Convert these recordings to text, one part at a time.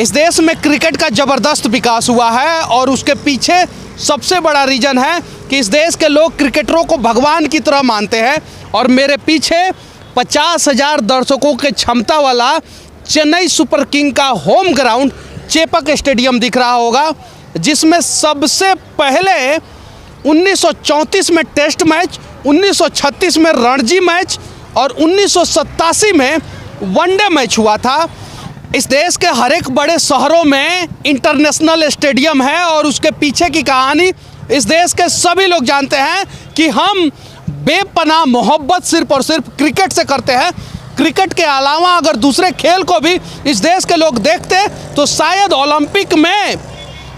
इस देश में क्रिकेट का ज़बरदस्त विकास हुआ है और उसके पीछे सबसे बड़ा रीज़न है कि इस देश के लोग क्रिकेटरों को भगवान की तरह मानते हैं। और मेरे पीछे 50,000 दर्शकों के क्षमता वाला चेन्नई सुपर किंग का होम ग्राउंड चेपक स्टेडियम दिख रहा होगा, जिसमें सबसे पहले 1934 में टेस्ट मैच, 1936 में रणजी मैच और 1987 में वनडे मैच हुआ था। इस देश के हर एक बड़े शहरों में इंटरनेशनल स्टेडियम है और उसके पीछे की कहानी इस देश के सभी लोग जानते हैं कि हम बेपनाह मोहब्बत सिर्फ और सिर्फ क्रिकेट से करते हैं। क्रिकेट के अलावा अगर दूसरे खेल को भी इस देश के लोग देखते तो शायद ओलंपिक में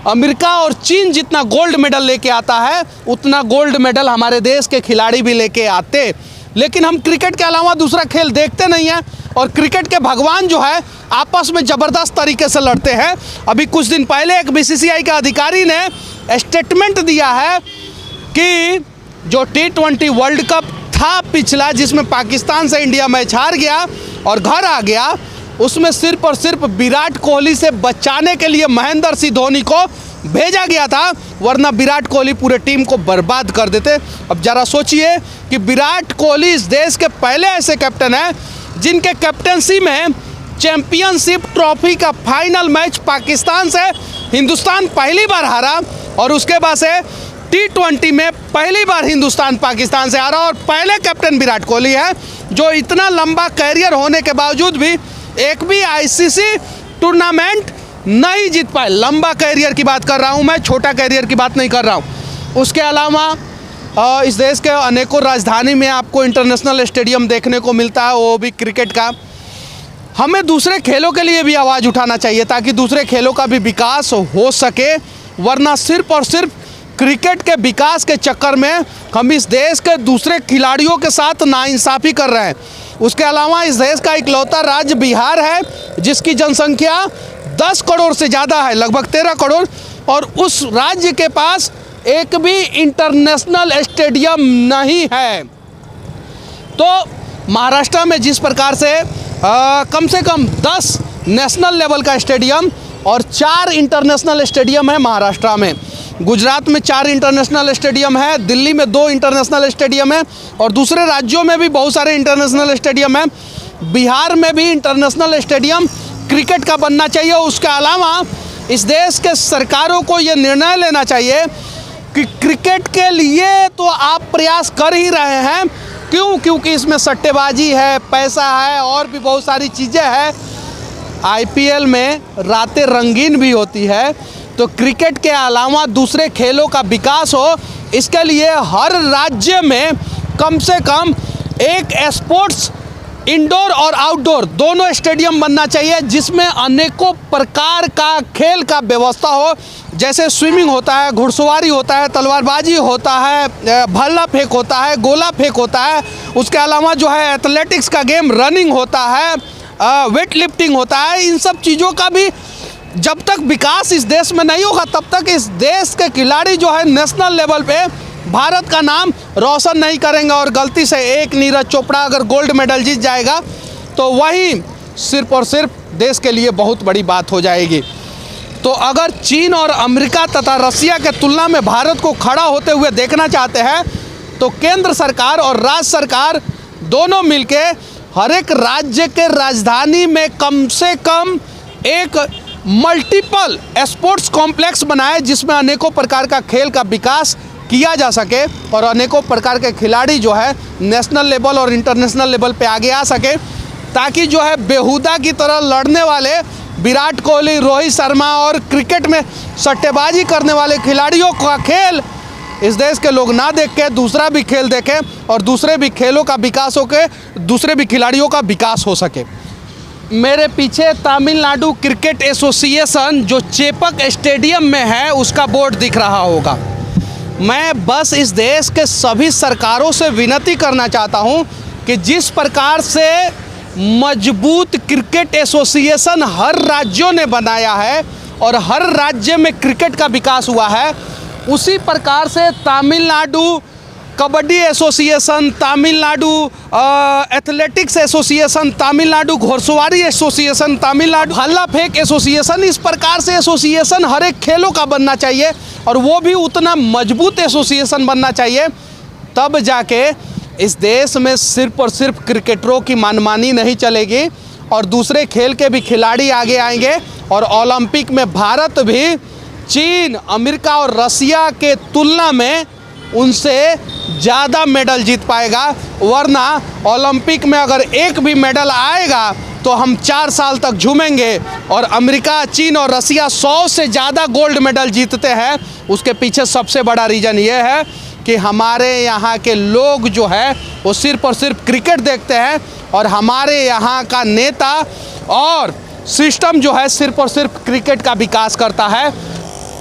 अमेरिका और चीन जितना गोल्ड मेडल लेके आता है उतना गोल्ड मेडल हमारे देश के खिलाड़ी भी लेके आते। लेकिन हम क्रिकेट के अलावा दूसरा खेल देखते नहीं हैं और क्रिकेट के भगवान जो है आपस में ज़बरदस्त तरीके से लड़ते हैं। अभी कुछ दिन पहले एक बीसीसीआई के अधिकारी ने स्टेटमेंट दिया है कि जो T20 वर्ल्ड कप था पिछला, जिसमें पाकिस्तान से इंडिया मैच हार गया और घर आ गया, उसमें सिर्फ और सिर्फ विराट कोहली से बचाने के लिए महेंद्र सिंह धोनी को भेजा गया था, वरना विराट कोहली पूरे टीम को बर्बाद कर देते। अब ज़रा सोचिए कि विराट कोहली इस देश के पहले ऐसे कैप्टन हैं जिनके कैप्टनसी में चैंपियनशिप ट्रॉफी का फाइनल मैच पाकिस्तान से हिंदुस्तान पहली बार हारा और उसके बाद से T20 में पहली बार हिंदुस्तान पाकिस्तान से हारा। और पहले कैप्टन विराट कोहली है जो इतना लंबा कैरियर होने के बावजूद भी एक भी ICC टूर्नामेंट नहीं जीत पाए। लंबा कैरियर की बात कर रहा हूँ मैं, छोटा कैरियर की बात नहीं कर रहा हूँ। उसके अलावा इस देश के अनेकों राजधानी में आपको इंटरनेशनल स्टेडियम देखने को मिलता है, वो भी क्रिकेट का। हमें दूसरे खेलों के लिए भी आवाज़ उठाना चाहिए ताकि दूसरे खेलों का भी विकास हो सके, वरना सिर्फ और सिर्फ क्रिकेट के विकास के चक्कर में हम इस देश के दूसरे खिलाड़ियों के साथ नाइंसाफ़ी कर रहे हैं। उसके अलावा इस देश का इकलौता राज्य बिहार है जिसकी जनसंख्या 10 करोड़ से ज़्यादा है, लगभग 13 करोड़, और उस राज्य के पास एक भी इंटरनेशनल स्टेडियम नहीं है। तो महाराष्ट्र में जिस प्रकार से कम से कम 10 नेशनल लेवल का स्टेडियम और 4 इंटरनेशनल स्टेडियम है महाराष्ट्र में, गुजरात में 4 इंटरनेशनल स्टेडियम है, दिल्ली में 2 इंटरनेशनल स्टेडियम है और दूसरे राज्यों में भी बहुत सारे इंटरनेशनल स्टेडियम है। बिहार में भी इंटरनेशनल स्टेडियम क्रिकेट का बनना चाहिए। उसके अलावा इस देश के सरकारों को ये निर्णय लेना चाहिए कि क्रिकेट के लिए तो आप प्रयास कर ही रहे हैं, क्योंकि इसमें सट्टेबाजी है, पैसा है और भी बहुत सारी चीज़ें हैं। IPL में रातें रंगीन भी होती है, तो क्रिकेट के अलावा दूसरे खेलों का विकास हो, इसके लिए हर राज्य में कम से कम एक स्पोर्ट्स इंडोर और आउटडोर दोनों स्टेडियम बनना चाहिए, जिसमें अनेकों प्रकार का खेल का व्यवस्था हो। जैसे स्विमिंग होता है, घुड़सवारी होता है, तलवारबाजी होता है, भल्ला फेंक होता है, गोला फेंक होता है। उसके अलावा जो है एथलेटिक्स का गेम, रनिंग होता है, वेट लिफ्टिंग होता है। इन सब चीज़ों का भी जब तक विकास इस देश में नहीं होगा तब तक इस देश के खिलाड़ी जो है नेशनल लेवल पे भारत का नाम रोशन नहीं करेंगे। और गलती से एक नीरज चोपड़ा अगर गोल्ड मेडल जीत जाएगा तो वही सिर्फ और सिर्फ देश के लिए बहुत बड़ी बात हो जाएगी। तो अगर चीन और अमेरिका तथा रसिया के तुलना में भारत को खड़ा होते हुए देखना चाहते हैं तो केंद्र सरकार और राज्य सरकार दोनों मिलके हर एक राज्य के राजधानी में कम से कम एक मल्टीपल स्पोर्ट्स कॉम्प्लेक्स बनाए, जिसमें अनेकों प्रकार का खेल का विकास किया जा सके और अनेकों प्रकार के खिलाड़ी जो है नेशनल लेवल और इंटरनेशनल लेवल पे आगे आ सके, ताकि जो है बेहुदा की तरह लड़ने वाले विराट कोहली, रोहित शर्मा और क्रिकेट में सट्टेबाजी करने वाले खिलाड़ियों का खेल इस देश के लोग ना देख के दूसरा भी खेल देखें और दूसरे भी खेलों का विकास हो के दूसरे भी खिलाड़ियों का विकास हो सके। मेरे पीछे तमिलनाडु क्रिकेट एसोसिएशन जो चेपक स्टेडियम में है उसका बोर्ड दिख रहा होगा। मैं बस इस देश के सभी सरकारों से विनती करना चाहता हूं कि जिस प्रकार से मजबूत क्रिकेट एसोसिएशन हर राज्यों ने बनाया है और हर राज्य में क्रिकेट का विकास हुआ है, उसी प्रकार से Tamil Nadu kabaddi association Tamil Nadu, athletics association Tamil Nadu, घोड़सवारी एसोसिएशन तमिलनाडु, भाला फेंक एसोसिएशन, इस प्रकार से एसोसिएशन हर एक खेलों का बनना चाहिए और वो भी उतना मजबूत एसोसिएशन बनना चाहिए। तब जाके इस देश में सिर्फ और सिर्फ क्रिकेटरों की मनमानी नहीं चलेगी और दूसरे खेल के भी खिलाड़ी आगे आएंगे और ओलंपिक में भारत भी चीन, अमेरिका और रसिया के तुलना में उनसे ज़्यादा मेडल जीत पाएगा। वरना ओलंपिक में अगर एक भी मेडल आएगा तो हम 4 साल तक झूमेंगे। और अमेरिका, चीन और रसिया 100 से ज़्यादा गोल्ड मेडल जीतते हैं। उसके पीछे सबसे बड़ा रीज़न ये है कि हमारे यहाँ के लोग जो है वो सिर्फ और सिर्फ क्रिकेट देखते हैं और हमारे यहाँ का नेता और सिस्टम जो है सिर्फ और सिर्फ क्रिकेट का विकास करता है।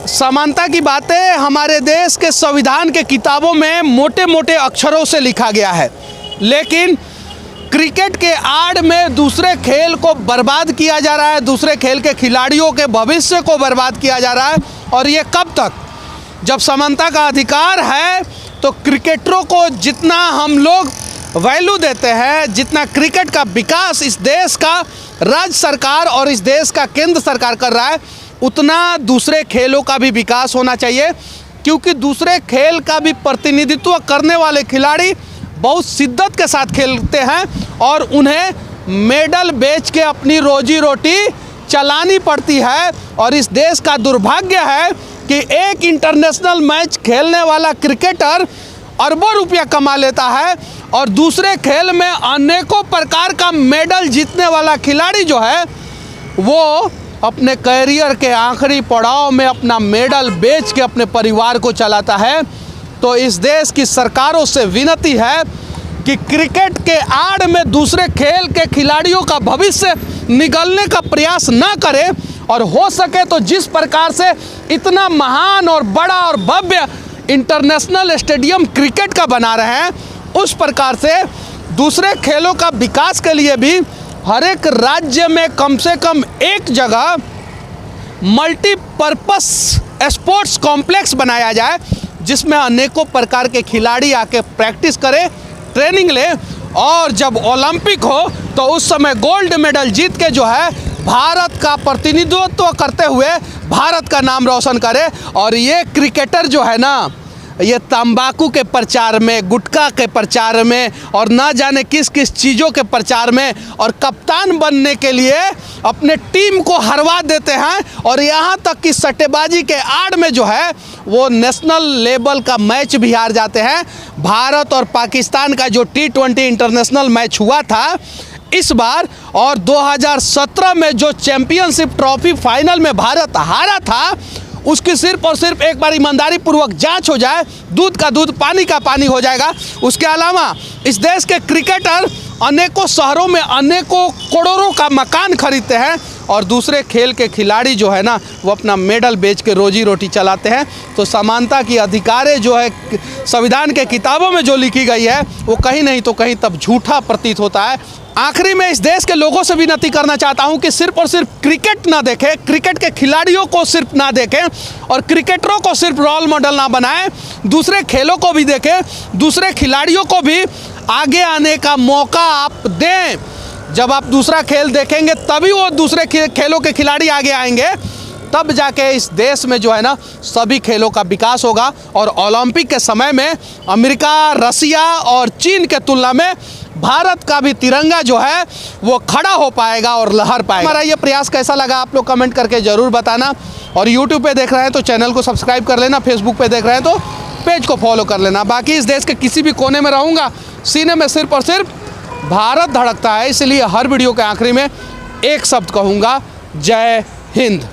समानता की बातें हमारे देश के संविधान के किताबों में मोटे मोटे अक्षरों से लिखा गया है, लेकिन क्रिकेट के आड़ में दूसरे खेल को बर्बाद किया जा रहा है, दूसरे खेल के खिलाड़ियों के भविष्य को बर्बाद किया जा रहा है। और ये कब तक? जब समानता का अधिकार है तो क्रिकेटरों को जितना हम लोग वैल्यू देते हैं, जितना क्रिकेट का विकास इस देश का राज्य सरकार और इस देश का केंद्र सरकार कर रहा है, उतना दूसरे खेलों का भी विकास होना चाहिए। क्योंकि दूसरे खेल का भी प्रतिनिधित्व करने वाले खिलाड़ी बहुत शिद्दत के साथ खेलते हैं और उन्हें मेडल बेच के अपनी रोजी रोटी चलानी पड़ती है। और इस देश का दुर्भाग्य है कि एक इंटरनेशनल मैच खेलने वाला क्रिकेटर अरबों रुपया कमा लेता है और दूसरे खेल में अनेकों प्रकार का मेडल जीतने वाला खिलाड़ी जो है वो अपने कैरियर के आखिरी पड़ाव में अपना मेडल बेच के अपने परिवार को चलाता है। तो इस देश की सरकारों से विनती है कि क्रिकेट के आड़ में दूसरे खेल के खिलाड़ियों का भविष्य निगलने का प्रयास ना करें और हो सके तो जिस प्रकार से इतना महान और बड़ा और भव्य इंटरनेशनल स्टेडियम क्रिकेट का बना रहे हैं, उस प्रकार से दूसरे खेलों का विकास के लिए भी हर एक राज्य में कम से कम एक जगह मल्टीपर्पस स्पोर्ट्स कॉम्प्लेक्स बनाया जाए, जिसमें अनेकों प्रकार के खिलाड़ी आके प्रैक्टिस करें, ट्रेनिंग लें और जब ओलंपिक हो तो उस समय गोल्ड मेडल जीत के जो है भारत का प्रतिनिधित्व करते हुए भारत का नाम रोशन करे। और ये क्रिकेटर जो है ना, ये तंबाकू के प्रचार में, गुटखा के प्रचार में और ना जाने किस किस चीज़ों के प्रचार में और कप्तान बनने के लिए अपने टीम को हरवा देते हैं। और यहाँ तक कि सट्टेबाजी के आड़ में जो है वो नेशनल लेवल का मैच भी हार जाते हैं। भारत और पाकिस्तान का जो T20 इंटरनेशनल मैच हुआ था इस बार और 2017 में जो चैंपियनशिप ट्रॉफी फाइनल में भारत हारा था, उसकी सिर्फ और सिर्फ एक बार ईमानदारी पूर्वक जांच हो जाए, दूध का दूध पानी का पानी हो जाएगा। उसके अलावा इस देश के क्रिकेटर अनेकों शहरों में अनेकों करोड़ों का मकान खरीदते हैं और दूसरे खेल के खिलाड़ी जो है ना वो अपना मेडल बेच के रोजी रोटी चलाते हैं। तो समानता की अधिकारें जो है संविधान के किताबों में जो लिखी गई है वो कहीं नहीं तो कहीं तब झूठा प्रतीत होता है। आखिरी में इस देश के लोगों से विनती करना चाहता हूं कि सिर्फ और सिर्फ क्रिकेट ना देखें, क्रिकेट के खिलाड़ियों को सिर्फ ना देखें और क्रिकेटरों को सिर्फ रोल मॉडल ना बनाएं, दूसरे खेलों को भी देखें, दूसरे खिलाड़ियों को भी आगे आने का मौका आप दें। जब आप दूसरा खेल देखेंगे तभी वो दूसरे खेलों के खिलाड़ी आगे आएंगे, तब जाके इस देश में जो है ना सभी खेलों का विकास होगा। और ओलंपिक के समय में अमेरिका, रसिया और चीन के तुलना में भारत का भी तिरंगा जो है वो खड़ा हो पाएगा और लहर पाएगा। हमारा ये प्रयास कैसा लगा आप लोग कमेंट करके ज़रूर बताना। और यूट्यूब पे देख रहे हैं तो चैनल को सब्सक्राइब कर लेना, फेसबुक पे देख रहे हैं तो पेज को फॉलो कर लेना। बाकी इस देश के किसी भी कोने में रहूँगा, सीने में सिर्फ और सिर्फ भारत धड़कता है, इसलिए हर वीडियो के आखिरी में एक शब्द कहूँगा, जय हिंद।